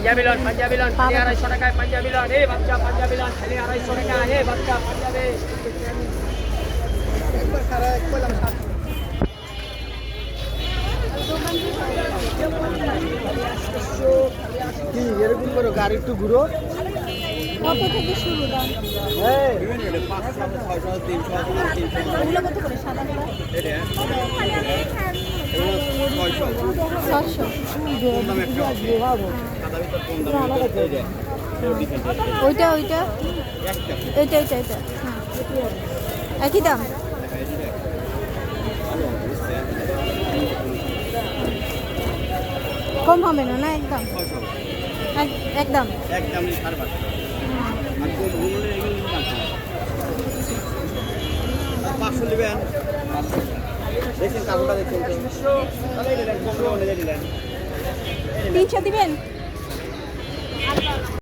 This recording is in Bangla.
পাঞ্জাবি লন খালি 250 টাকায় পাঞ্জাবি লন এই বাচ্চা পাঞ্জাবি লন খালি 250 টাকা এই বাচ্চা পাঞ্জাবি একবার সারা কইলাম 60 কি এরকম করে গাড়ি একটু ঘুরো কত থেকে শুরু দাম? এই 500 600 300 ওগুলো কত করে সাদা কালার? এটা 600 ওইটা ওইটা এইটা এইটা এইটা হ্যাঁ একই দাম। কম হবে না? না একদম একদম একদম 550 আর কোন গুলো এগুলো দাম 500 নেবেন 500 দেখেন কালোটা দেখেন তাহলে এটা কম করে দিলেন 300 দিবেন।